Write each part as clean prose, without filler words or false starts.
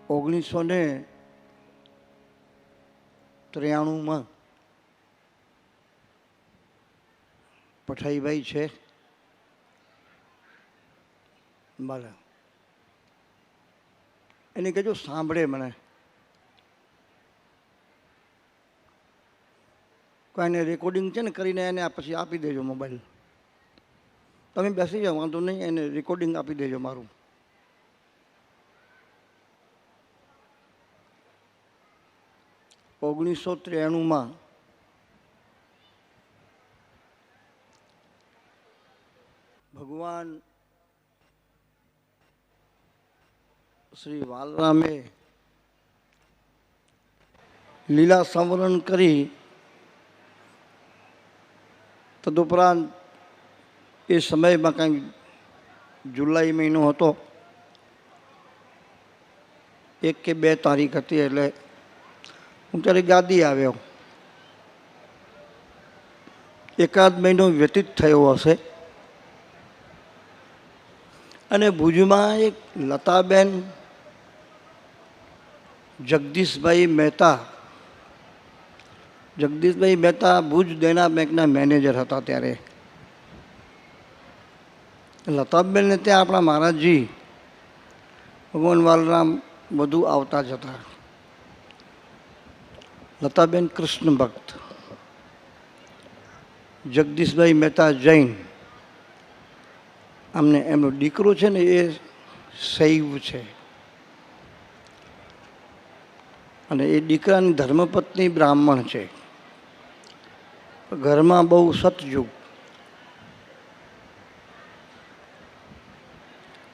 1993 પઠાઈભાઈ છે ભલે એને કહેજો સાંભળે મને, કોઈને રેકોર્ડિંગ છે ને કરીને એને પછી આપી દેજો મોબાઈલ. તમે બેસી જાઓ, વાંધો નહીં, એને રેકોર્ડિંગ આપી દેજો મારું. ઓગણીસો 93 ભગવાન શ્રી વાલરામે લીલા સંવરણ કરી, તદુપરાંત એ સમયમાં કંઈક જુલાઈ મહિનો હતો, 1 કે 2 તારીખ હતી, એટલે હું ત્યારે ગાદી આવ્યો. એકાદ મહિનો વ્યતીત થયો હશે અને ભુજમાં એક લતાબેન જગદીશભાઈ મહેતા ભુજ દેના બેંકના મેનેજર હતા. ત્યારે લતાબેનને ત્યાં આપણા મહારાજજી ભગવાન વાલરામ બધું આવતા જ હતા. લતાબેન કૃષ્ણ ભક્ત, જગદીશભાઈ મહેતા જૈન. અમને એમનો દીકરો છે ને એ શૈવ છે અને એ દીકરાની ધર્મપત્ની બ્રાહ્મણ છે. ઘરમાં બહુ સતયુગ.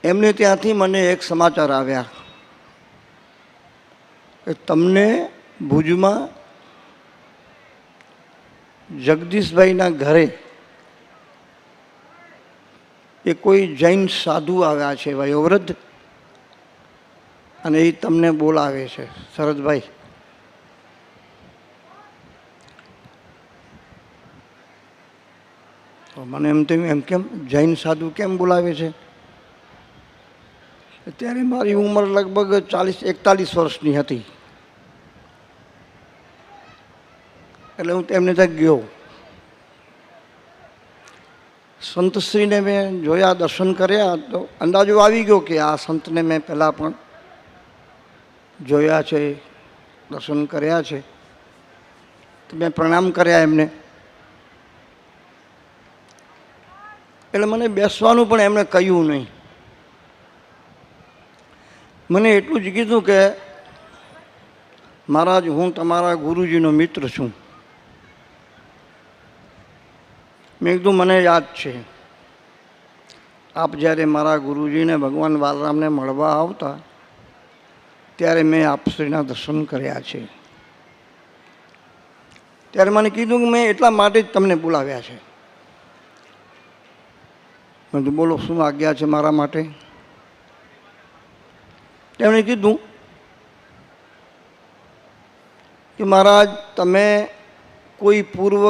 એમને ત્યાંથી મને એક સમાચાર આવ્યા કે તમને ભુજમાં જગદીશભાઈના ઘરે એ કોઈ જૈન સાધુ આવ્યા છે વયોવૃદ્ધ, અને એ તમને બોલાવે છે. શરદભાઈ, તો મને એમ થયું એમ કેમ જૈન સાધુ કેમ બોલાવે છે? ત્યારે મારી ઉંમર લગભગ 40-41 વર્ષની હતી. એટલે હું તેમને ત્યાં ગયો. સંતશ્રીને મેં જોયા, દર્શન કર્યા, તો અંદાજો આવી ગયો કે આ સંતને મેં પહેલાં પણ જોયા છે, દર્શન કર્યા છે. તો મેં પ્રણામ કર્યા એમને. એટલે મને બેસવાનું પણ એમણે કહ્યું નહીં. મને એટલું જ કીધું કે મહારાજ, હું તમારા ગુરુજીનો મિત્ર છું. મેં કીધું મને યાદ છે, આપ જ્યારે મારા ગુરુજીને ભગવાન વાલરામને મળવા આવતા ત્યારે મેં આપશ્રીના દર્શન કર્યા છે. ત્યારે મને કીધું કે મેં એટલા માટે જ તમને બોલાવ્યા છે. મેં કીધું બોલો, શું આજ્ઞા છે મારા માટે? તેમણે કીધું કે મહારાજ, તમે કોઈ પૂર્વ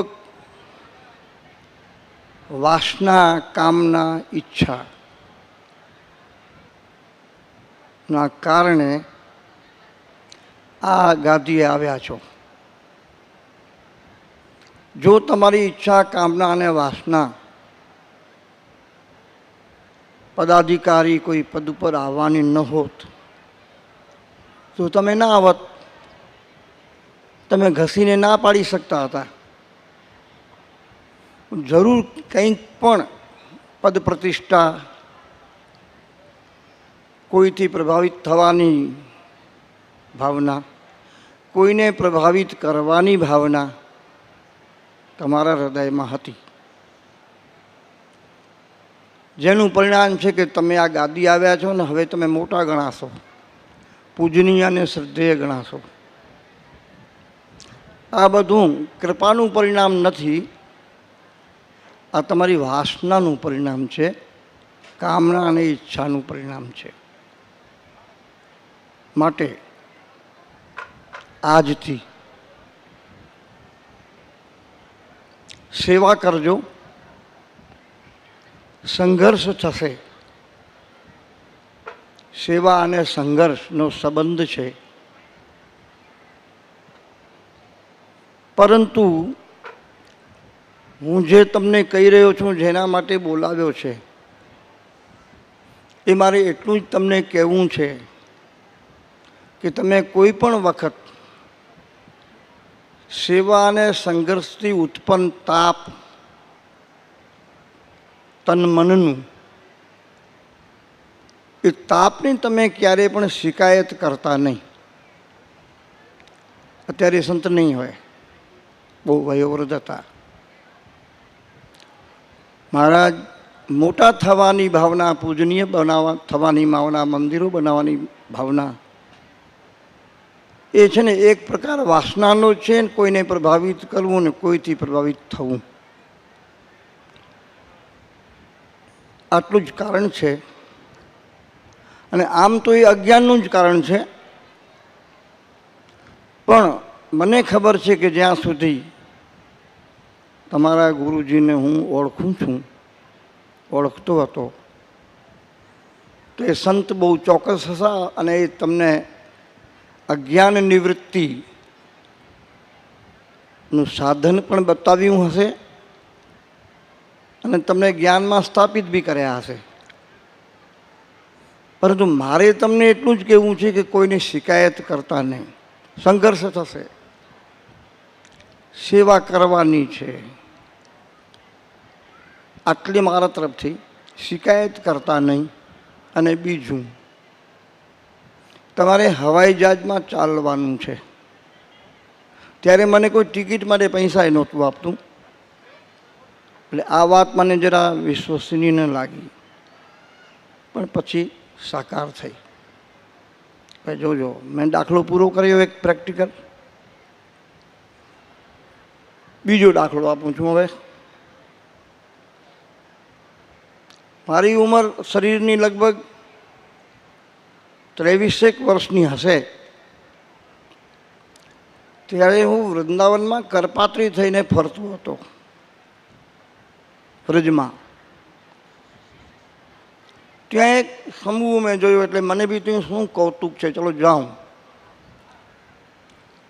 વાસના, કામના, ઈચ્છા ના કારણે આ ગાદીએ આવ્યા છો. જો તમારી ઈચ્છા, કામના અને વાસના પદાધિકારી કોઈ પદ ઉપર આવવાની ન હોત તો તમે ના આવત. તમે ઘસીને ના પાડી શકતા હતા. જરૂર કંઈક પણ પદ પ્રતિષ્ઠા, કોઈથી પ્રભાવિત થવાની ભાવના, કોઈને પ્રભાવિત કરવાની ભાવના તમારા હૃદયમાં હતી, જેનું પરિણામ છે કે તમે આ ગાદી આવ્યા છો ને હવે તમે મોટા ગણાશો, પૂજનીય અને શ્રદ્ધેય ગણાશો. આ બધું કૃપાનું પરિણામ નથી, આ તમારી વાસનાનું પરિણામ છે, કામના અને ઈચ્છાનું પરિણામ છે. માટે આજથી સેવા કરજો, સંઘર્ષ થશે, સેવા અને સંઘર્ષનો સંબંધ છે. પરંતુ હું જે તમને કહી રહ્યો છું, જેના માટે બોલાવ્યો છે, એ મારે એટલું જ તમને કહેવું છે કે તમે કોઈ પણ વખત સેવા અને સંઘર્ષથી ઉત્પન્ન તાપ, તન મનનું, એ તાપની તમે ક્યારેય પણ શિકાયત કરતા નહીં. અત્યારે સંત નહીં હોય, બહુ વયોવૃદ્ધ હતા. મહારાજ મોટા થવાની ભાવના, પૂજનીય થવાની ભાવના, મંદિરો બનાવવાની ભાવના, એ છે ને એક પ્રકાર વાસનાનો છે. કોઈને પ્રભાવિત કરવું ને કોઈથી પ્રભાવિત થવું, આટલું જ કારણ છે. અને આમ તો એ અજ્ઞાનનું જ કારણ છે. પણ મને ખબર છે કે જ્યાં સુધી તમારા ગુરુજીને હું ઓળખું છું, ઓળખતો હતો, તો એ સંત બહુ ચોક્કસ હતા અને એ તમને અજ્ઞાન નિવૃત્તિનું સાધન પણ બતાવ્યું હશે અને તમને જ્ઞાનમાં સ્થાપિત બી કર્યા હશે. પરંતુ મારે તમને એટલું જ કહેવું છે કે કોઈને શિકાયત કરતા નહીં. સંઘર્ષ થશે, સેવા કરવાની છે, આટલી મારા તરફથી. શિકાયત કરતા નહીં. અને બીજું, તમારે હવાઈ જહાજમાં ચાલવાનું છે. ત્યારે મને કોઈ ટિકિટ માટે પૈસા નહોતું આપતું, એટલે આ વાત મને જરા વિશ્વસનીય ન લાગી, પણ પછી સાકાર થઈ. ભાઈ જોજો, મેં દાખલો પૂરો કર્યો એક પ્રેક્ટિકલ. બીજો દાખલો આપું છું. હવે મારી ઉંમર શરીરની લગભગ 23 વર્ષની હશે, ત્યારે હું વૃંદાવનમાં કરપાત્રી થઈને ફરતો હતો વ્રજમાં. ત્યાં એક સમૂહ મેં જોયો, એટલે મને બી ત્યાં શું કૌતુક છે, ચલો જાઉં.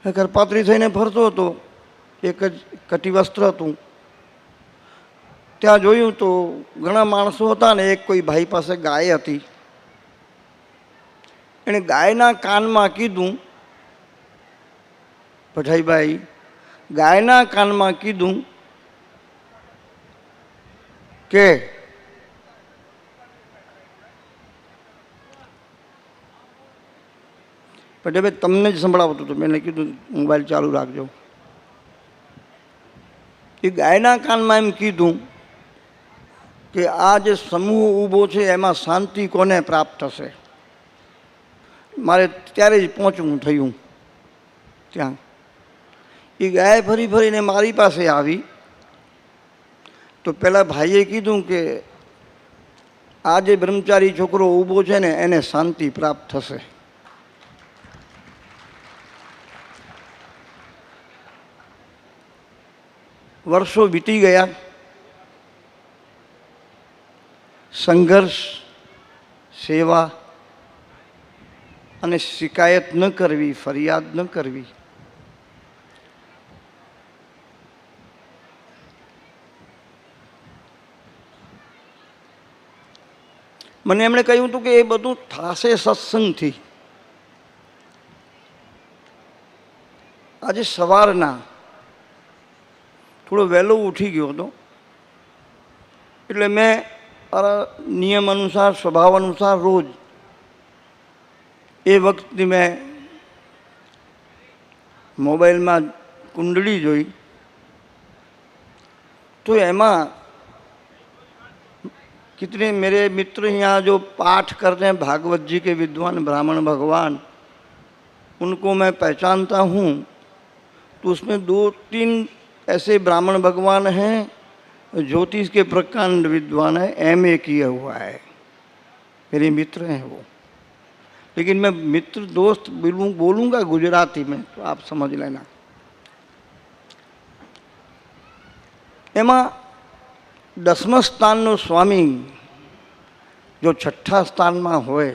એ કરપાત્રી થઈને ફરતો હતો, એક જ કટિવસ્ત્ર હતું. ત્યાં જોયું તો ઘણા માણસો હતા ને એક કોઈ ભાઈ પાસે ગાય હતી. એણે ગાયના કાનમાં કીધું, પઠાઈભાઈ, ગાયના કાનમાં કીધું કે પટેલભાઈ તમને જ સંભળાવતું હતું. મેં કીધું મોબાઈલ ચાલુ રાખજો. એ ગાયના કાનમાં એમ કીધું કે આ જે સમૂહ ઊભો છે એમાં શાંતિ કોને પ્રાપ્ત થશે. મારે ત્યારે જ પહોંચવું થયું ત્યાં. એ ગાય ફરી ફરીને મારી પાસે આવી તો પેલા ભાઈએ કીધું કે આ જે બ્રહ્મચારી છોકરો ઊભો છે ને એને શાંતિ પ્રાપ્ત થશે. વર્ષો વીતી ગયા. સંઘર્ષ, સેવા અને શિકાયત ન કરવી, ફરિયાદ ન કરવી. મને એમણે કહ્યું હતું કે એ બધું થશે સત્સંગથી. આજે સવારના થોડો વહેલો ઉઠી ગયો હતો, એટલે મેં નિયમ અનુસાર, સ્વભાવ અનુસાર રોજ એ વખતે મેં મોબાઈલમાં કુંડળી જોઈ तो एमा कितने मेरे मित्र यहाँ जो पाठ करते हैं भागवत जी के विद्वान ब्राह्मण भगवान, उनको मैं पहचानता हूँ। तो उसमें 2-3 ऐसे ब्राह्मण भगवान हैं ज्योतिष के प्रकांड विद्वान है, MA किया हुआ है, मेरे मित्र हैं वो। लेकिन मैं मित्र दोस्त बोलूँगा गुजराती में तो आप समझ लेना। एमा 10मा स्थान नो स्वामी जो 6ठा स्थान में होय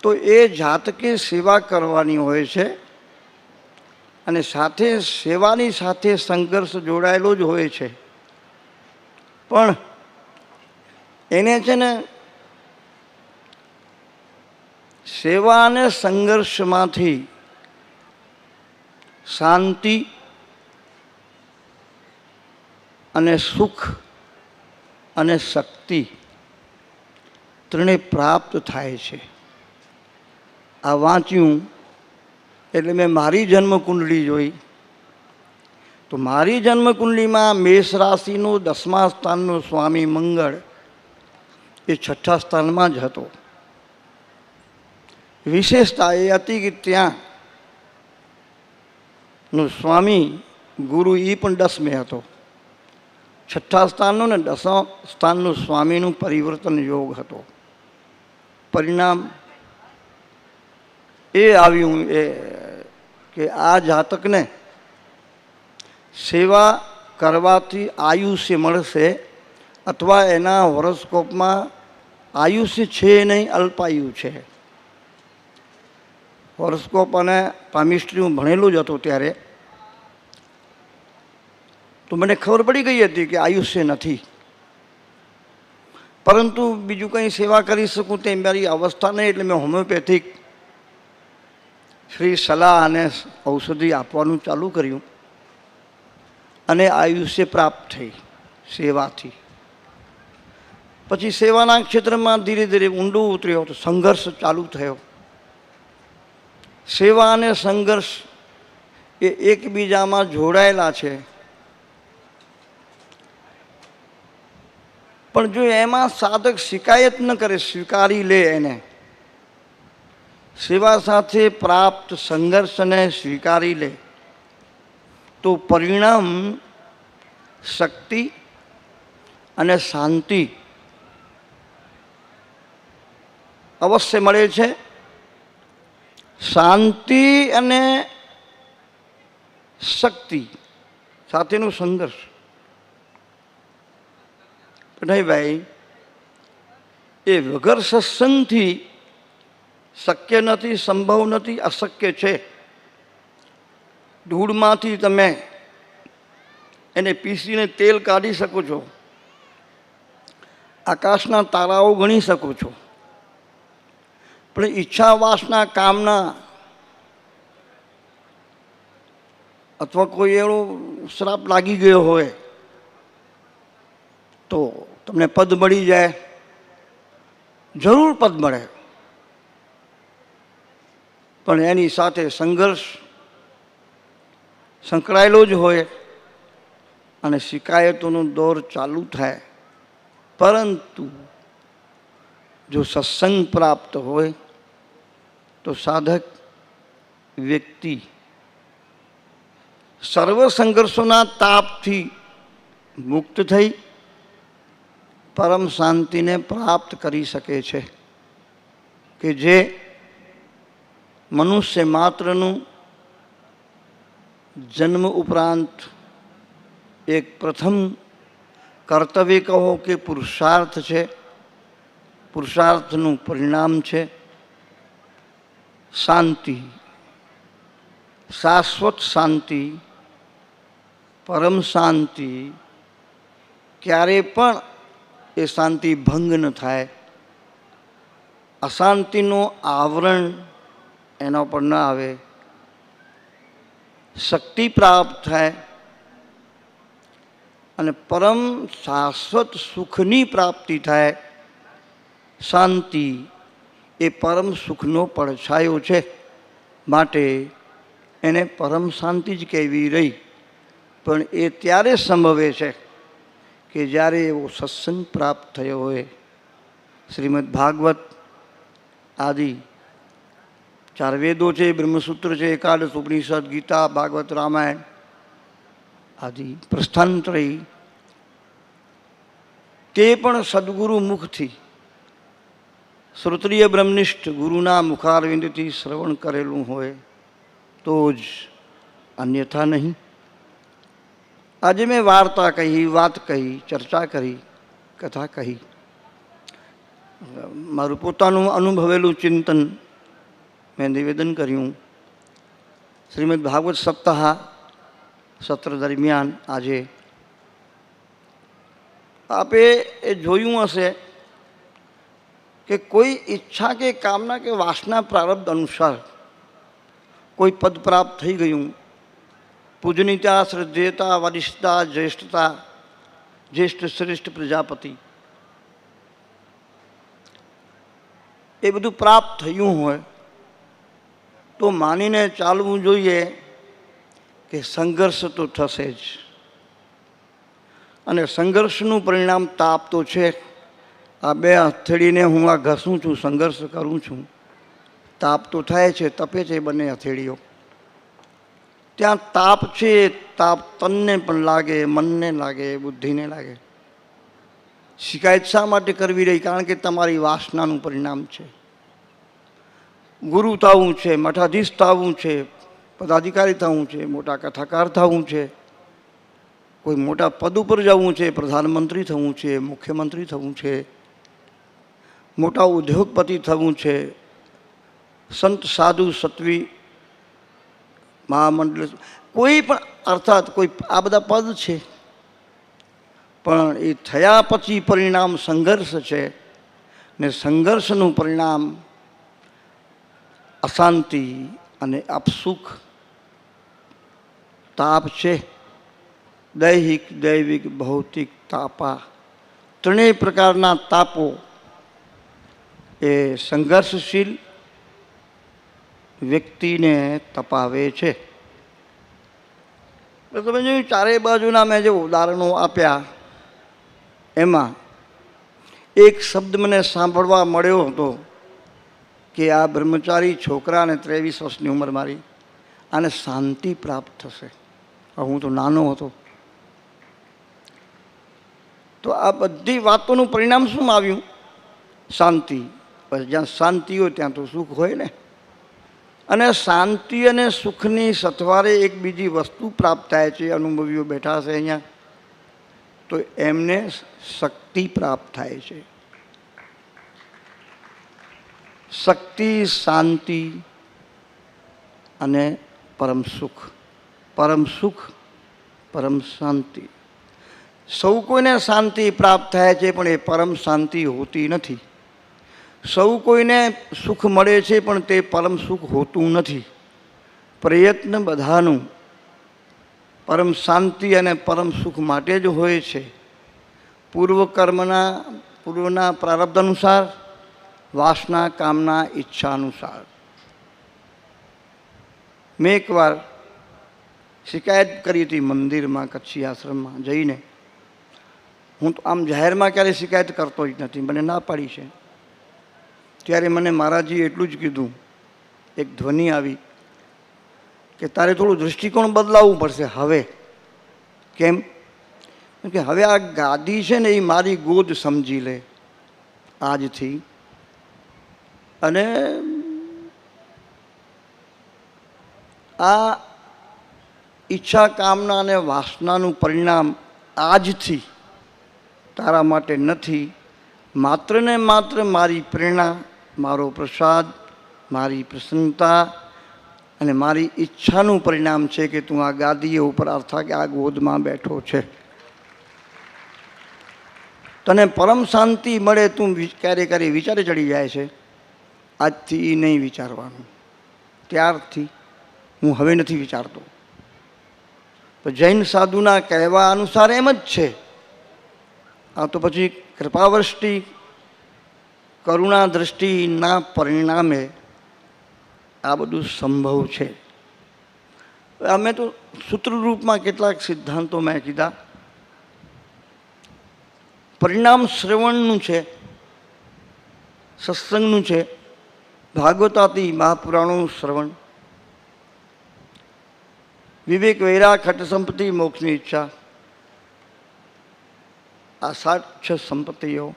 તો એ જાતકે સેવા કરવાની હોય છે અને સાથે સેવાની સાથે સંઘર્ષ જોડાયેલો જ હોય છે. પણ એને છે ને સેવા અને સંઘર્ષમાંથી શાંતિ અને સુખ અને શક્તિ ત્રણેય પ્રાપ્ત થાય છે. આ વાંચ્યું એટલે મેં મારી જન્મકુંડળી જોઈ, તો મારી જન્મકુંડળીમાં મેષ રાશિનું 10મા સ્થાનનું સ્વામી મંગળ એ 6ઠ્ઠા સ્થાનમાં જ હતો. વિશેષતા એ હતી કે ત્યાંનું સ્વામી ગુરુ એ પણ 10મે હતો. 6ઠ્ઠા સ્થાનનું ને 10મા સ્થાનનું સ્વામીનું પરિવર્તન યોગ હતો. પરિણામ એ આવ્યું કે આ જાતકને સેવા કરવાથી આયુષ્ય મળશે, અથવા એના હોરોસ્કોપમાં આયુષ્ય છે નહીં, અલ્પાયુ છે. હોરોસ્કોપ અને પામિસ્ટ્રી હું ભણેલું જ હતું ત્યારે, તો મને ખબર પડી ગઈ હતી કે આયુષ્ય નથી. પરંતુ બીજું કંઈ સેવા કરી શકું તે મારી અવસ્થા નહીં, એટલે મેં હોમિયોપેથિક ફ્રી સલાહ અને ઔષધિ આપવાનું ચાલુ કર્યું અને આયુષ્ય પ્રાપ્ત થઈ સેવાથી. પછી સેવાના ક્ષેત્રમાં ધીરે ધીરે ઊંડું ઉતર્યો તો સંઘર્ષ ચાલુ થયો. સેવા અને સંઘર્ષ એ એકબીજામાં જોડાયેલા છે. પણ જો એમાં સાધક શિકાયત ન કરે, સ્વીકારી લે એને, સેવા સાથે પ્રાપ્ત સંઘર્ષને સ્વીકારી લે, તો પરિણામ શક્તિ અને શાંતિ અવશ્ય મળે છે. શાંતિ અને શક્તિ સાથેનો સંઘર્ષ. નહીં ભાઈ, એ વગર સત્સંગથી શક્ય નથી, સંભવ નથી, અશક્ય છે. ધૂળમાંથી તમે એને પીસીને તેલ કાઢી શકો છો, આકાશના તારાઓ ગણી શકો છો, પણ ઈચ્છા વાસના કામના અથવા કોઈ એવો શ્રાપ લાગી ગયો હોય તો તમને પદ મળી જાય, જરૂર પદ મળે, પણ એની સાથે સંઘર્ષ સંકળાયેલો જ હોય અને શિકાયતોનો દોર ચાલુ થાય. પરંતુ જો સત્સંગ પ્રાપ્ત હોય તો સાધક વ્યક્તિ સર્વ સંઘર્ષોના તાપથી મુક્ત થઈ પરમ શાંતિને પ્રાપ્ત કરી શકે છે, કે જે મનુષ્ય માત્રનું જન્મ ઉપરાંત એક પ્રથમ કર્તવ્ય કહો કે પુરુષાર્થ છે. પુરુષાર્થનું પરિણામ છે શાંતિ, શાશ્વત શાંતિ, પરમ શાંતિ. ક્યારે પણ એ શાંતિ ભંગ ન થાય, અશાંતિનું આવરણ એના પર ન આવે, શક્તિ પ્રાપ્ત થાય અને પરમ શાશ્વત સુખની પ્રાપ્તિ થાય. શાંતિ એ પરમ સુખનો પડછાયો છે, માટે એને પરમ શાંતિ જ કહેવી રહી. પણ એ ત્યારે સંભવે છે કે જ્યારે એવો સત્સંગ પ્રાપ્ત થયો હોય. શ્રીમદ ભાગવત આદિ 4 વેદો છે, બ્રહ્મસૂત્ર છે, એકાદશ ઉપનિષદ, ગીતા, ભાગવત, રામાયણ આદિ પ્રસ્થાનત્રયી, તે પણ સદગુરુ મુખથી શ્રોત્રિય બ્રહ્મનિષ્ઠ ગુરુના મુખારવિંદથી શ્રવણ કરેલું હોય તો જ, અન્યથા નહીં. આજે મેં વાર્તા કહી, વાત કહી, ચર્ચા કરી, કથા કહી, મારું પોતાનું અનુભવેલું ચિંતન મેં નિવેદન કર્યું. શ્રીમદ ભાગવત સપ્તાહ સત્ર દરમિયાન આજે આપે એ જોયું હશે કે કોઈ ઈચ્છા કે કામના કે વાસના પ્રારબ્ધ અનુસાર કોઈ પદ પ્રાપ્ત થઈ ગયું, પૂજનીયતા, શ્રદ્ધેયતા, વરિષ્ઠતા, જ્યેષ્ઠતા, જ્યેષ્ઠ શ્રેષ્ઠ પ્રજાપતિ, એ બધું પ્રાપ્ત થયું હોય તો માનીને ચાલવું જોઈએ કે સંઘર્ષ તો થશે જ. અને સંઘર્ષનું પરિણામ તાપ તો છે. આ બે હથેળીને હું આ ઘસું છું, સંઘર્ષ કરું છું, તાપ તો થાય છે, તપે છે બંને હથેળીઓ. ત્યાં તાપ છે, તાપ તનને પણ લાગે, મનને લાગે, બુદ્ધિને લાગે. શિકાયત શા માટે કરવી રહી? કારણ કે તમારી વાસનાનું પરિણામ છે. ગુરુ થવું છે, મઠાધીશ થવું છે, પદાધિકારી થવું છે, મોટા કથાકાર થવું છે, કોઈ મોટા પદ ઉપર જવું છે, પ્રધાનમંત્રી થવું છે, મુખ્યમંત્રી થવું છે, મોટા ઉદ્યોગપતિ થવું છે, સંત સાધુ સત્વી મહામંડળ, કોઈ પણ, અર્થાત કોઈ આ બધા પદ છે. પણ એ થયા પછી પરિણામ સંઘર્ષ છે, ને સંઘર્ષનું પરિણામ અશાંતિ અને અપસુખ, તાપ છે. દૈહિક, દૈવિક, ભૌતિક તાપા, ત્રણેય પ્રકારના તાપો એ સંઘર્ષશીલ વ્યક્તિને તપાવે છે. તમે જોયું ચારેય બાજુના મેં જે ઉદાહરણો આપ્યા એમાં એક શબ્દ મને સાંભળવા મળ્યો હતો કે આ બ્રહ્મચારી છોકરાને 23 વર્ષની ઉંમર મારી, આને શાંતિ પ્રાપ્ત થશે. હું તો નાનો હતો. તો આ બધી વાતોનું પરિણામ શું આવ્યું? શાંતિ. બસ જ્યાં શાંતિ હોય ત્યાં તો સુખ હોય ને. અને શાંતિ અને સુખની સથવારે એક બીજી વસ્તુ પ્રાપ્ત થાય છે. અનુભવીઓ બેઠા છે અહીંયા, તો એમને શક્તિ પ્રાપ્ત થાય છે. શક્તિ, શાંતિ અને પરમ સુખ. પરમ સુખ, પરમ શાંતિ. સૌ કોઈને શાંતિ પ્રાપ્ત થાય છે, પણ એ પરમ શાંતિ હોતી નથી. સૌ કોઈને સુખ મળે છે, પણ તે પરમ સુખ હોતું નથી. પ્રયત્ન બધાનું પરમ શાંતિ અને પરમ સુખ માટે જ હોય છે. પૂર્વના પ્રારબ્ધ અનુસાર, વાસના, કામના, ઈચ્છા અનુસાર. મેં એકવાર શિકાયત કરી હતી મંદિરમાં, કચ્છી આશ્રમમાં જઈને. હું તો આમ જાહેરમાં ક્યારેય શિકાયત કરતો જ નથી, મને ના પાડી છે. ત્યારે મને મહારાજજીએ એટલું જ કીધું, એક ધ્વનિ આવી કે તારે થોડું દૃષ્ટિકોણ બદલાવવું પડશે હવે. કેમ? કે હવે આ ગાદી છે ને એ મારી ગોદ સમજી લે આજથી. અને આ ઈચ્છા, કામના અને વાસનાનું પરિણામ આજથી તારા માટે નથી. માત્ર ને માત્ર મારી પ્રેરણા, મારો પ્રસાદ, મારી પ્રસન્નતા અને મારી ઈચ્છાનું પરિણામ છે કે તું આ ગાદીએ ઉપર, અર્થાત કે આ ગોદમાં બેઠો છે. તને પરમ શાંતિ મળે, તું ક્યારે ક્યારે વિચારે ચડી જાય છે. આજથી એ નહીં વિચારવાનું. ત્યારથી હું હવે નથી વિચારતો. તો જૈન સાધુના કહેવા અનુસાર એમ જ છે. આ તો પછી કૃપાવૃષ્ટિ, કરુણા દ્રષ્ટિના પરિણામે આ બધું સંભવ છે. અમે તો સૂત્ર રૂપમાં કેટલાક સિદ્ધાંતો મેં કીધા. પરિણામ શ્રવણનું છે, સત્સંગનું છે, ભાગવતાથી મહાપુરાણોનું શ્રવણ, વિવેક, વૈરાગ, ખટ સંપત્તિ, મોક્ષની ઈચ્છા, આ 7 સંપત્તિઓ.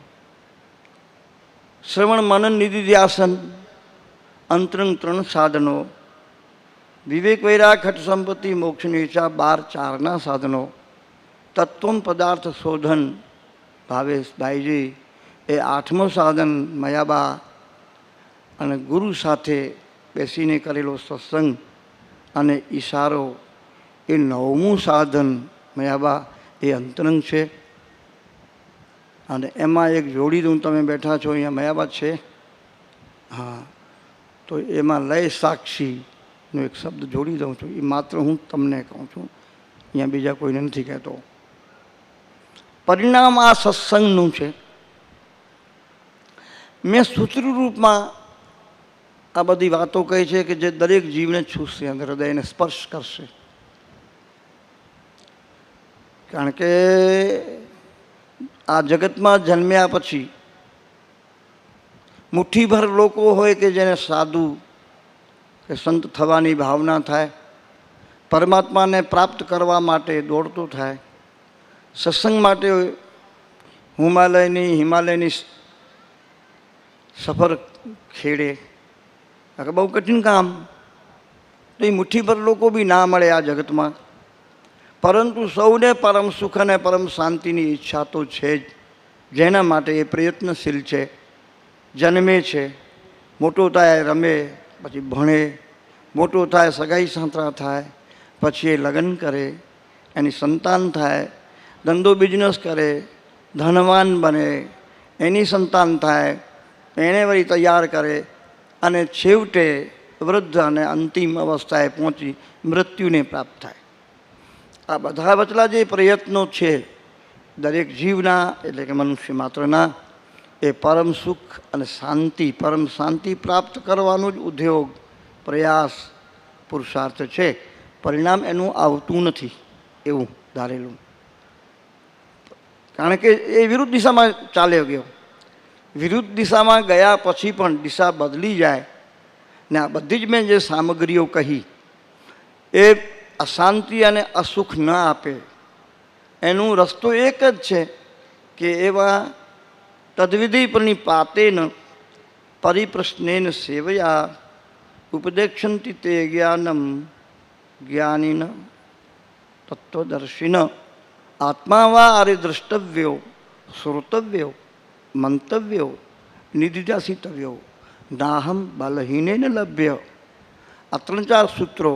શ્રવણ, મનન, નિધિ, ધ્યાસન, અંતરંગ 3 સાધનો. વિવેક, વૈરાગ, ખટ સંપત્તિ, મોક્ષની ઈચ્છા 12 4ના સાધનો. તત્વ પદાર્થ શોધન, ભાવેશભાઈજી એ 8મું સાધન. મયાબા અને ગુરુ સાથે બેસીને કરેલો સત્સંગ અને ઈશારો એ 9મું સાધન મયાબા એ અંતરંગ છે. અને એમાં એક જોડી દઉં, તમે બેઠા છો અહીંયા મયાબા છે, હા, તો એમાં લય સાક્ષીનો એક શબ્દ જોડી દઉં છું. એ માત્ર હું તમને કહું છું, અહીંયા બીજા કોઈને નથી કહેતો. પરિણામ આ સત્સંગનું છે. મેં સૂત્ર રૂપમાં આ બધી વાતો કહી છે કે જે દરેક જીવને છૂશે, હૃદયને સ્પર્શ કરશે. કારણ કે આ જગતમાં જન્મ્યા પછી મુઠ્ઠીભર લોકો હોય કે જેને સાધુ કે સંત થવાની ભાવના થાય, પરમાત્માને પ્રાપ્ત કરવા માટે દોડતો થાય, સત્સંગ માટે હિમાલયની સફર ખેડે. બહુ કઠિન કામ. તો એ મુઠ્ઠીભર લોકો બી ના મળે આ જગતમાં. પરંતુ સૌને પરમ સુખ અને પરમ શાંતિની ઈચ્છા તો છે જ, જેના માટે એ પ્રયત્નશીલ છે. જન્મે છે, મોટો થાય રમે, પછી ભણે, મોટો થાય સગાઈ સાંતરા થાય, પછી એ લગ્ન કરે, એની સંતાન થાય, ધંધો બિઝનેસ કરે, ધનવાન બને, એની સંતાન થાય, એણે વળી તૈયાર કરે અને છેવટે વૃદ્ધ અને અંતિમ અવસ્થાએ પહોંચી મૃત્યુને પ્રાપ્ત થાય. આ બધા વચલા જે પ્રયત્નો છે દરેક જીવના, એટલે કે મનુષ્ય માત્રના, એ પરમ સુખ અને શાંતિ, પરમ શાંતિ પ્રાપ્ત કરવાનો જ ઉદ્યોગ, પ્રયાસ, પુરુષાર્થ છે. પરિણામ એનું આવતું નથી એવું ધારેલું. કારણ કે એ વિરુદ્ધ દિશામાં ચાલ્યો ગયો. વિરુદ્ધ દિશામાં ગયા પછી પણ દિશા બદલી જાય ને આ બધી જ મેં જે સામગ્રીઓ કહી એ અશાંતિ અને અસુખ ન આપે. એનું રસ્તો એક જ છે કે એવા તદ્વિધિ પ્રણિપાતેન પરિપ્રશ્નેન સેવયા ઉપદેક્ષંતિ તે જ્ઞાનમ જ્ઞાનિન તત્વદર્શિન આત્મા વા અરે દ્રષ્ટવ્યો શ્રોતવ્યો મંતવ્યો નિધિજાસિતવ્યો નાહમ બલહીનેન લભ્ય. આ 3-4 સૂત્રો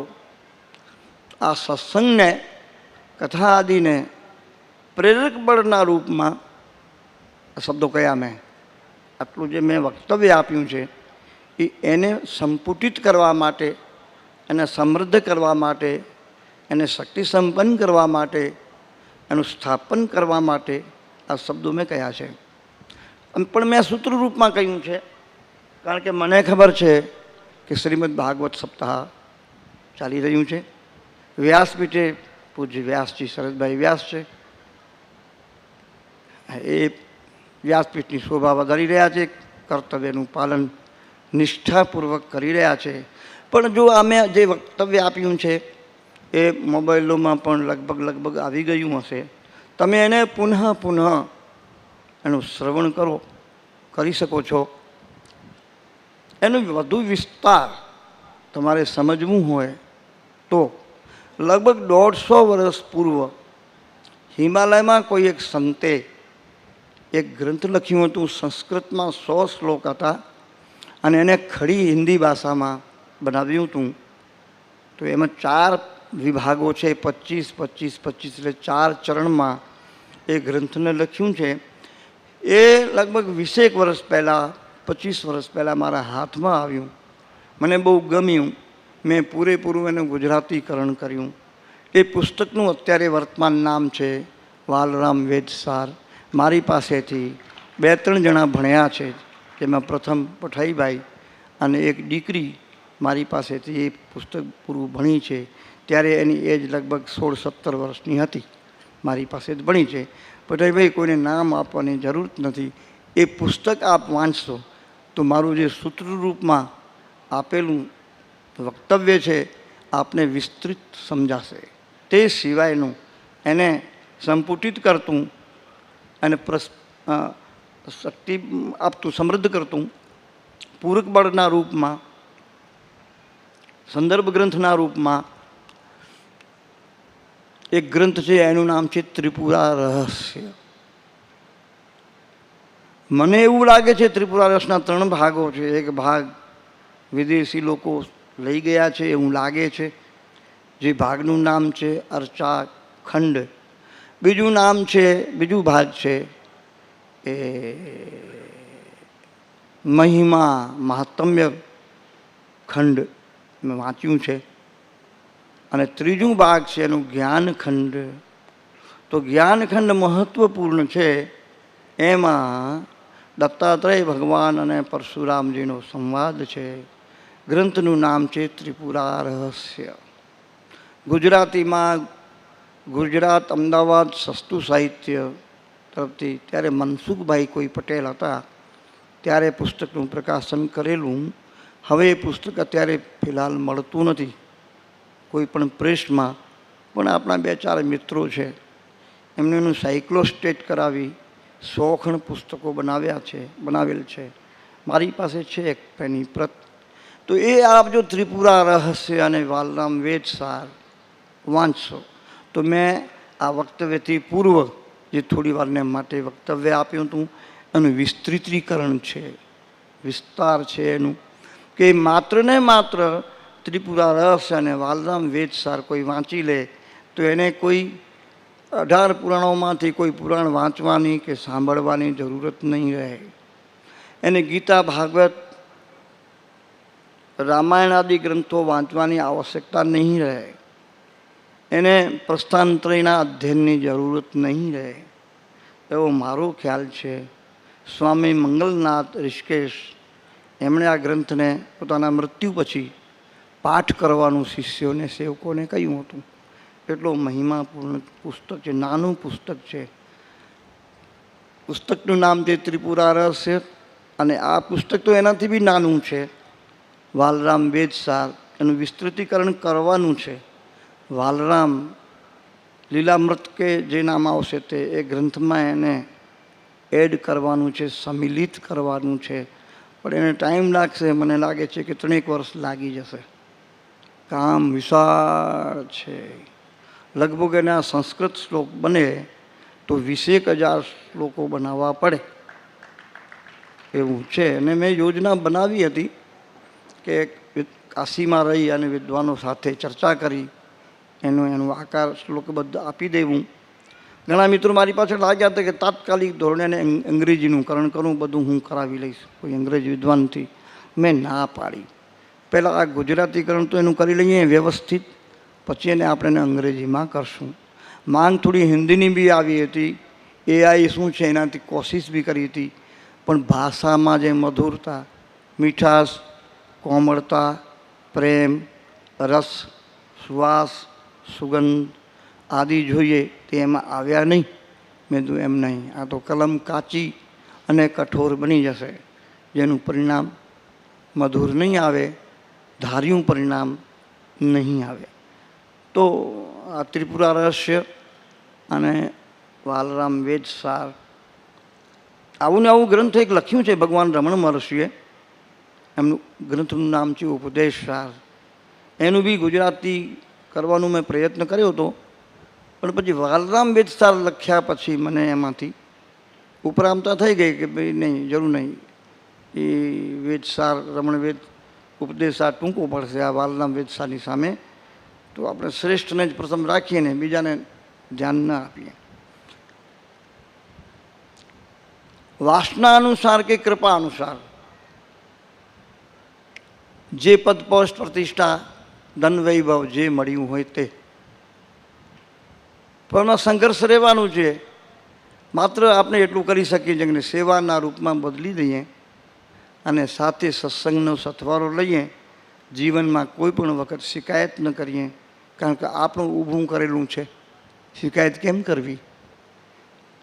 આ સત્સંગને, કથા આદિને પ્રેરક બળના રૂપમાં, શબ્દો કયા મેં, આટલું જે મેં વક્તવ્ય આપ્યું છે એ એને સંપુટિત કરવા માટે, એને સમૃદ્ધ કરવા માટે, એને શક્તિ સંપન્ન કરવા માટે, એનું સ્થાપન કરવા માટે આ શબ્દો મેં કહ્યા છે. પણ મેં સૂત્ર રૂપમાં કહ્યું છે કારણ કે મને ખબર છે કે શ્રીમદ ભાગવત સપ્તાહ ચાલી રહ્યું છે. વ્યાસપીઠે પૂજ્ય વ્યાસજી શરદભાઈ વ્યાસ છે, એ વ્યાસપીઠની શોભા વધારી રહ્યા છે, કર્તવ્યનું પાલન નિષ્ઠાપૂર્વક કરી રહ્યા છે. પણ જો અમે જે વક્તવ્ય આપ્યું છે એ મોબાઈલોમાં પણ લગભગ આવી ગયું હશે. તમે એને પુનઃ એનું શ્રવણ કરી શકો છો. એનું વધુ વિસ્તાર તમારે સમજવું હોય તો લગભગ 150 વર્ષ પૂર્વ હિમાલયમાં કોઈ એક સંતે એક ગ્રંથ લખ્યું હતું. સંસ્કૃતમાં 100 શ્લોક હતા અને એને ખડી હિન્દી ભાષામાં બનાવ્યું હતું. તો એમાં 4 વિભાગો છે, 25-25-25, એટલે 4 ચરણમાં એ ગ્રંથને લખ્યું છે. એ લગભગ 20 વર્ષ પહેલાં, 25 વર્ષ પહેલાં મારા હાથમાં આવ્યું. મને બહુ ગમ્યું. મેં પૂરેપૂરું એનું ગુજરાતીકરણ કર્યું. એ પુસ્તકનું અત્યારે વર્તમાન નામ છે વાલરામ વેદસાર. મારી પાસેથી 2-3 જણા ભણ્યા છે, જેમાં પ્રથમ પઠાઈભાઈ અને એક દીકરી મારી પાસેથી એ પુસ્તક પૂરું ભણી છે. ત્યારે એની એજ લગભગ 16-17 વર્ષની હતી. મારી પાસે જ ભણી છે. પઠાઈભાઈ કોઈને નામ આપવાની જરૂર નથી. એ પુસ્તક આપ વાંચશો તો મારું જે સૂત્ર રૂપમાં આપેલું વક્તવ્ય છે આપને વિસ્તૃત સમજાશે. તે સિવાયનું એને સંપુટિત કરતું અને શક્તિ આપતું, સમૃદ્ધ કરતું, પૂરક બળના રૂપમાં, સંદર્ભ ગ્રંથના રૂપમાં એક ગ્રંથ છે. એનું નામ છે ત્રિપુરા રહસ્ય. મને એવું લાગે છે ત્રિપુરા રહસ્યના 3 ભાગો છે. એક ભાગ વિદેશી લોકો લઈ ગયા છે એવું લાગે છે. જે ભાગનું નામ છે અર્ચા ખંડ, બીજું નામ છે, બીજું ભાગ છે એ મહિમા મહાત્મ્ય ખંડ મેં વાંચ્યું છે, અને ત્રીજું ભાગ છે એનું જ્ઞાનખંડ. તો જ્ઞાનખંડ મહત્વપૂર્ણ છે. એમાં દત્તાત્રેય ભગવાન અને પરશુરામજીનો સંવાદ છે. ગ્રંથનું નામ છે ત્રિપુરા રહસ્ય. ગુજરાતીમાં ગુજરાત અમદાવાદ સસ્તું સાહિત્ય તરફથી ત્યારે મનસુખભાઈ કોઈ પટેલ હતા ત્યારે પુસ્તકનું પ્રકાશન કરેલું. હવે એ પુસ્તક અત્યારે ફિલહાલ મળતું નથી કોઈ પણ પ્રેસમાં, પણ આપણા 2-4 મિત્રો છે એમને એનું સાયક્લોસ્ટેટ કરાવી 100 ખણ પુસ્તકો બનાવેલ છે. મારી પાસે છે એક એની પ્રત. તો એ આપ જો ત્રિપુરા રહસ્ય અને વાલરામ વેદસાર વાંચશો તો મેં આ વક્તવ્યથી પૂર્વ જે થોડી વારને માટે વક્તવ્ય આપ્યું હતું એનું વિસ્તૃતીકરણ છે, વિસ્તાર છે એનું, કે માત્ર ને માત્ર ત્રિપુરા રહસ્ય અને વાલરામ વેદસાર કોઈ વાંચી લે તો એને કોઈ 18 પુરાણોમાંથી કોઈ પુરાણ વાંચવાની કે સાંભળવાની જરૂરત નહીં રહે. એને ગીતા, ભાગવત, રામાયણ આદિ ગ્રંથો વાંચવાની આવશ્યકતા નહીં રહે. એને પ્રસ્થાનત્રયના અધ્યયનની જરૂરત નહીં રહે, એવો મારો ખ્યાલ છે. સ્વામી મંગલનાથ ઋષિકેશ એમણે આ ગ્રંથને પોતાના મૃત્યુ પછી પાઠ કરવાનું શિષ્યોને, સેવકોને કહ્યું હતું. એટલો મહિમાપૂર્ણ પુસ્તક છે, નાનું પુસ્તક છે. પુસ્તકનું નામ છે ત્રિપુરા રહસ્ય, અને આ પુસ્તક તો એનાથી બી નાનું છે, વાલરામ વેદસાર. એનું વિસ્તૃતીકરણ કરવાનું છે. વાલરામ લીલામૃત કે જે નામ આવશે તે એ ગ્રંથમાં એને એડ કરવાનું છે, સમિલિત કરવાનું છે. પણ એને ટાઈમ લાગશે, મને લાગે છે કે 3 વર્ષ લાગી જશે. કામ વિશાળ છે. લગભગ એના સંસ્કૃત શ્લોક બને તો 20,000 શ્લોકો બનાવવા પડે એવું છે. અને મેં યોજના બનાવી હતી કે કાશીમાં રહી અને વિદ્વાનો સાથે ચર્ચા કરી એનું આકાર શ્લોકબદ્ધ આપી દેવું. ઘણા મિત્રો મારી પાછળ લાગ્યા હતા કે તાત્કાલિક ધોરણે એને અંગ્રેજીનું કરણ કરું, બધું હું કરાવી લઈશ કોઈ અંગ્રેજી વિદ્વાનથી. મેં ના પાડી. પહેલાં આ ગુજરાતીકરણ તો એનું કરી લઈએ વ્યવસ્થિત, પછી એને આપણે અંગ્રેજીમાં કરશું. માંગ થોડી હિન્દીની બી આવી હતી, એઆઈ શું છે એનાથી કોશિશ બી કરી હતી, પણ ભાષામાં જે મધુરતા, મીઠાશ, કોમળતા, પ્રેમ, રસ, સુવાસ, સુગંધ આદિ જોઈએ તે એમાં આવ્યા નહીં. મેં કીધું એમ નહીં, આ તો કલમ કાચી અને કઠોર બની જશે, જેનું પરિણામ મધુર નહીં આવે, ધાર્યું પરિણામ નહીં આવે. તો આ ત્રિપુરા રહસ્ય અને વાલરામ વેદસાર આવું ને આવું ગ્રંથ એક લખ્યું છે ભગવાન રમણ મહર્ષિએ. એમનું ગ્રંથનું નામ છે ઉપદેશસાર. એનું બી ગુજરાતી કરવાનો મેં પ્રયત્ન કર્યો હતો, પણ પછી વાલરામ વેદસાર લખ્યા પછી મને એમાંથી ઉપરામતા થઈ ગઈ કે ભાઈ નહીં, જરૂર નહીં, એ વેદસાર રમણ વેદ ઉપદેશસાર ટૂંકું પડશે આ વાલરામ વેદસારની સામે. તો આપણે શ્રેષ્ઠને જ પ્રથમ રાખીએ ને બીજાને ધ્યાન ના આપીએ. વાસના અનુસાર કે કૃપા અનુસાર જે પદ, પોસ્ટ, પ્રતિષ્ઠા, ધન, વૈભવ જે મળ્યું હોય તે, પણ એમાં સંઘર્ષ રહેવાનું છે. માત્ર આપણે એટલું કરી શકીએ છીએ કે સેવાના રૂપમાં બદલી દઈએ અને સાથે સત્સંગનો સથવારો લઈએ. જીવનમાં કોઈ પણ વખત શિકાયત ન કરીએ, કારણ કે આપણું ઊભું કરેલું છે. શિકાયત કેમ કરવી?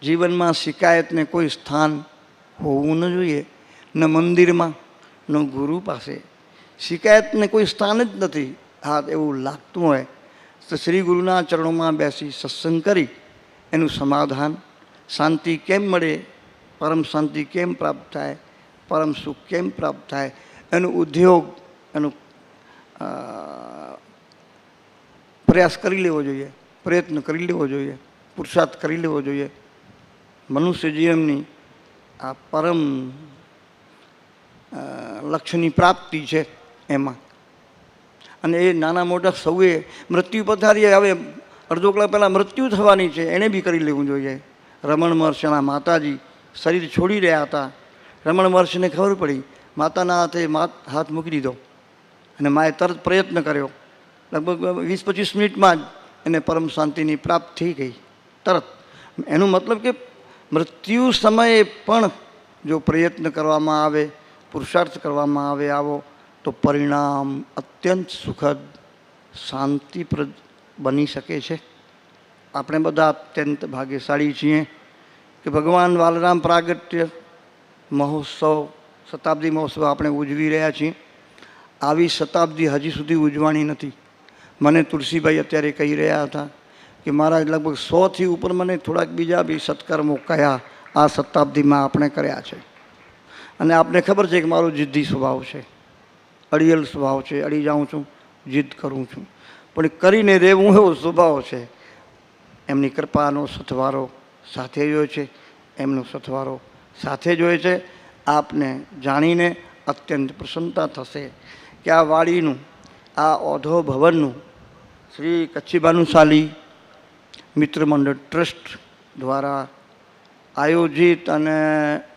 જીવનમાં શિકાયતને કોઈ સ્થાન હોવું ન જોઈએ, ન મંદિરમાં ન ગુરુ પાસે. શિકાયતને કોઈ સ્થાન જ નથી. હા, એવું લાગતું હોય તો શ્રી ગુરુના ચરણોમાં બેસી સત્સંગ કરી એનું સમાધાન, શાંતિ કેમ મળે, પરમ શાંતિ કેમ પ્રાપ્ત થાય, પરમ સુખ કેમ પ્રાપ્ત થાય, એનું ઉદ્યોગ, એનું પ્રયાસ કરી લેવો જોઈએ, પ્રયત્ન કરી લેવો જોઈએ, પુરુષાર્થ કરી લેવો જોઈએ. મનુષ્ય જીવનની આ પરમ લક્ષ્યની પ્રાપ્તિ છે. એમાં. અને એ નાના મોટા સૌએ મૃત્યુ પથારીએ, હવે અડધો કલાક પહેલાં મૃત્યુ થવાની છે, એણે બી કરી લેવું જોઈએ. રમણ મહર્ષિના માતાજી શરીર છોડી રહ્યા હતા. રમણ મહર્ષિને ખબર પડી, માતાના હાથે હાથ મૂકી દીધો અને માએ તરત પ્રયત્ન કર્યો. લગભગ 20-25 મિનિટમાં જ એને પરમ શાંતિની પ્રાપ્ત થઈ ગઈ તરત. એનું મતલબ કે મૃત્યુ સમયે પણ જો પ્રયત્ન કરવામાં આવે, પુરુષાર્થ કરવામાં આવે આવો, તો પરિણામ અત્યંત સુખદ શાંતિપ્રદ બની શકે છે. આપણે બધા અત્યંત ભાગ્યશાળી છીએ કે ભગવાન વાલરામ પ્રાગટ્ય મહોત્સવ, શતાબ્દી મહોત્સવ આપણે ઉજવી રહ્યા છીએ. આવી શતાબ્દી હજી સુધી ઉજવાણી નથી. મને તુલસીભાઈ અત્યારે કહી રહ્યા હતા કે મારા લગભગ 100થી ઉપર મને થોડાક બીજા બી સત્કર્મો કયા આ શતાબ્દીમાં આપણે કર્યા છે. અને આપને ખબર છે કે મારો જિદ્દી સ્વભાવ છે, અડિયલ સ્વભાવ છે, અડી જાઉં છું, જીદ કરું છું, પણ કરીને રહેવું એવો સ્વભાવ છે. એમની કૃપાનો સથવારો સાથે જ હોય છે, એમનો સથવારો સાથે જ હોય છે. આપને જાણીને અત્યંત પ્રસન્નતા થશે કે આ વાડીનું, આ ઓધો ભવનનું શ્રી કચ્છી ભાનુશાલી મિત્ર મંડળ ટ્રસ્ટ દ્વારા આયોજિત અને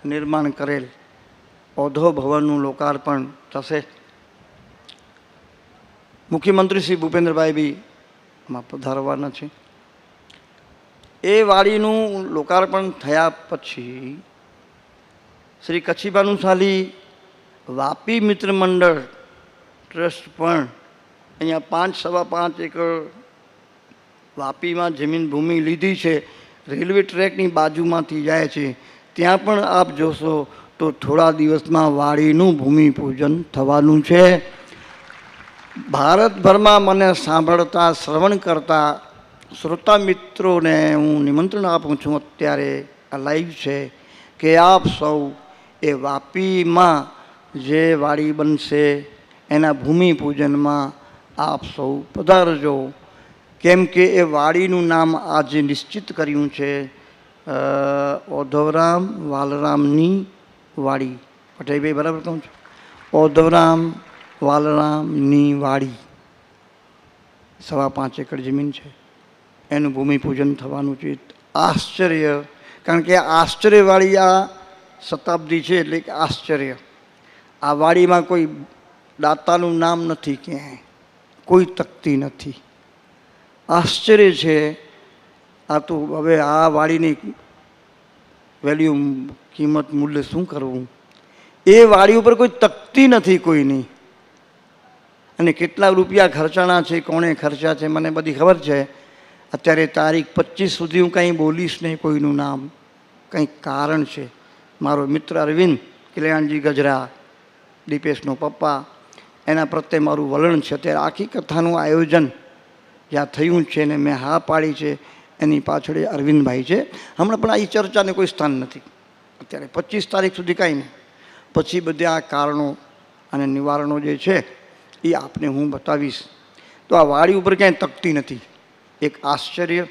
નિર્માણ કરેલ ઓધો ભવનનું લોકાર્પણ થશે. મુખ્યમંત્રી શ્રી ભૂપેન્દ્રભાઈ બી આમાં પધારવાના છે. એ વાડીનું લોકાર્પણ થયા પછી શ્રી કચ્છી ભાનુશાલી વાપી મિત્ર મંડળ ટ્રસ્ટ પણ અહીંયા 5-5.5 એકર વાપીમાં જમીન ભૂમિ લીધી છે. રેલવે ટ્રેકની બાજુમાંથી જાય છે. ત્યાં પણ આપ જોશો તો થોડા દિવસમાં વાડીનું ભૂમિપૂજન થવાનું છે. ભારતભરમાં મને સાંભળતા, શ્રવણ કરતા શ્રોતા મિત્રોને હું નિમંત્રણ આપું છું, અત્યારે આ લાઈવ છે, કે આપ સૌ એ વાપીમાં જે વાડી બનશે એના ભૂમિપૂજનમાં આપ સૌ પધારજો. કેમ કે એ વાડીનું નામ આજે નિશ્ચિત કર્યું છે ઓધવરામ વાલરામની વાડી. પટેલભાઈ બરાબર કહું છું? ઓધવરામ વાલરામની વાડી 5.25 એકર જમીન છે, એનું ભૂમિપૂજન થવાનું છે. આશ્ચર્ય, કારણ કે આશ્ચર્યવાળી આ શતાબ્દી છે, એટલે કે આશ્ચર્ય. આ વાડીમાં કોઈ દાતાનું નામ નથી, ક્યાંય કોઈ તકતી નથી. આશ્ચર્ય છે આ તો. હવે આ વાડીની વેલ્યુ, કિંમત, મૂલ્ય શું કરવું? એ વાડી ઉપર કોઈ તકતી નથી કોઈની. અને કેટલા રૂપિયા ખર્ચાણા છે, કોણે ખર્ચા છે, મને બધી ખબર છે. અત્યારે તારીખ 25 સુધી હું કંઈ બોલીશ નહીં કોઈનું નામ. કંઈક કારણ છે. મારો મિત્ર અરવિંદ કલ્યાણજી ગજરા, દીપેશનો પપ્પા, એના પ્રત્યે મારું વલણ છે. અત્યારે આખી કથાનું આયોજન જ્યાં થયું છે ને મેં હા પાડી છે, એની પાછળ અરવિંદભાઈ છે. હમણાં પણ આ ચર્ચાને કોઈ સ્થાન નથી અત્યારે. 25 તારીખ સુધી કાંઈ નહીં. પછી બધા આ કારણો અને નિવારણો જે છે એ આપને હું બતાવીશ. તો આ વાડી ઉપર ક્યાંય તકતી નથી, એક આશ્ચર્ય.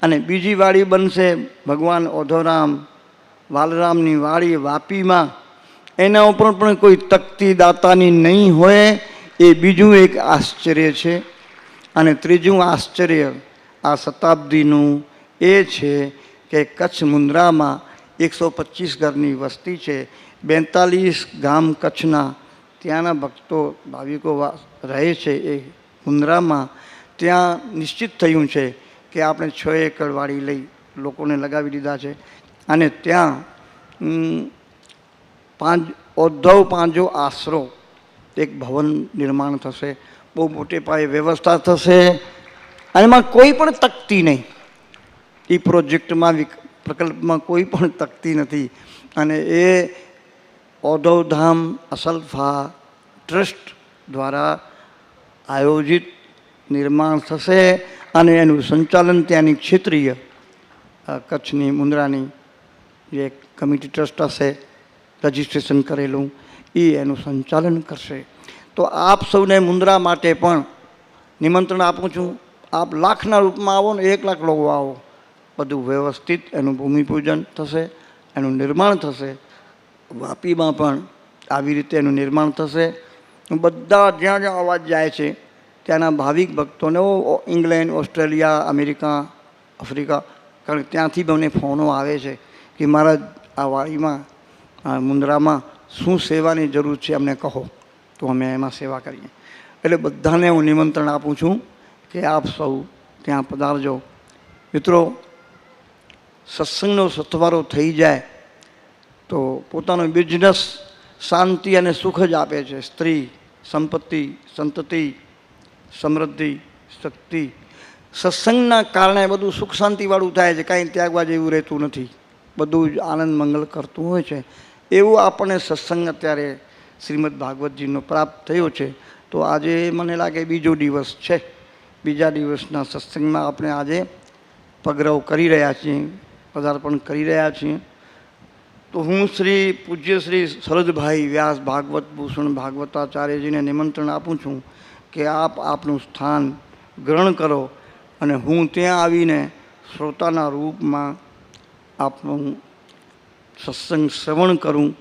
અને બીજી વાડી બનશે ભગવાન ઓધવરામ વાલરામની વાડી વાપીમાં, એના ઉપર પણ કોઈ તકતી દાતાની નહીં હોય, એ બીજું એક આશ્ચર્ય છે. અને ત્રીજું આશ્ચર્ય આ શતાબ્દીનું એ છે કે કચ્છ મુન્દ્રામાં 125 ઘરની વસ્તી છે. 42 ગામ કચ્છના, ત્યાંના ભક્તો ભાવિકો રહે છે એ મુન્દ્રામાં. ત્યાં નિશ્ચિત થયું છે કે આપણે 6 એકર વાડી લઈ લોકોને લગાવી દીધા છે. અને ત્યાં ઓધવ પાંજો આશરો એક ભવન નિર્માણ થશે. બહુ મોટે પાયે વ્યવસ્થા થશે. અને એમાં કોઈ પણ તકતી નહીં. એ પ્રોજેક્ટમાં, પ્રકલ્પમાં કોઈ પણ તકતી નથી. અને એ ઓધવધામ અસલફા ટ્રસ્ટ દ્વારા આયોજિત નિર્માણ થશે. અને એનું સંચાલન ત્યાંની ક્ષેત્રીય કચ્છની મુન્દ્રાની જે કમિટી ટ્રસ્ટ હશે, રજિસ્ટ્રેશન કરેલું, એ એનું સંચાલન કરશે. તો આપ સૌને મુન્દ્રા માટે પણ નિમંત્રણ આપું છું. આપ લાખના રૂપમાં આવો ને 1 લાખ લોકો આવો, બધું વ્યવસ્થિત એનું ભૂમિપૂજન થશે, એનું નિર્માણ થશે. વાપીમાં પણ આવી રીતે એનું નિર્માણ થશે. બધા જ્યાં જ્યાં અવાજ જાય છે ત્યાંના ભાવિક ભક્તોને ઇંગ્લેન્ડ, ઓસ્ટ્રેલિયા, અમેરિકા, આફ્રિકા, કારણ કે ત્યાંથી મને ફોનો આવે છે કે મારા આ વાડીમાં આ મુંદ્રામાં શું સેવાની જરૂર છે અમને કહો, તો અમે એમાં સેવા કરીએ. એટલે બધાને હું નિમંત્રણ આપું છું કે આપ સૌ ત્યાં પધારજો. મિત્રો, સત્સંગનો સથવારો થઈ જાય તો પોતાનો બિઝનેસ શાંતિ અને સુખ જ આપે છે. સ્ત્રી, સંપત્તિ, સંતતિ, સમૃદ્ધિ, શક્તિ, સત્સંગના કારણે બધું સુખ શાંતિવાળું થાય છે. કાંઈ ત્યાગવા જેવું રહેતું નથી, બધું જ આનંદ મંગલ કરતું હોય છે. એવું આપણને સત્સંગ અત્યારે શ્રીમદ ભાગવતજીનો પ્રાપ્ત થયો છે. તો આજે મને લાગે બીજો દિવસ છે. બીજા દિવસના સત્સંગમાં આપણે આજે પગરવ કરી રહ્યા છીએ, પદાર્પણ કરી રહ્યા છીએ. તો હું શ્રી પૂજ્ય શ્રી શરદભાઈ વ્યાસ ભાગવત ભૂષણ ભાગવતાચાર્યજીને નિમંત્રણ આપું છું કે આપ આપનું સ્થાન ગ્રહણ કરો અને હું ત્યાં આવીને શ્રોતાના રૂપમાં આપનું સત્સંગ શ્રવણ કરું.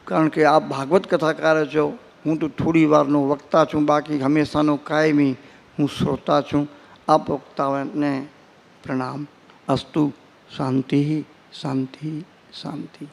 કારણ કે આપ ભાગવત કથાકાર છો, હું તો થોડી વારનો વક્તા છું, બાકી હંમેશાનો કાયમી હું શ્રોતા છું. આપ વક્તાઓને પ્રણામ. અસ્તુ. શાંતિ શાંતિ શાંતિ.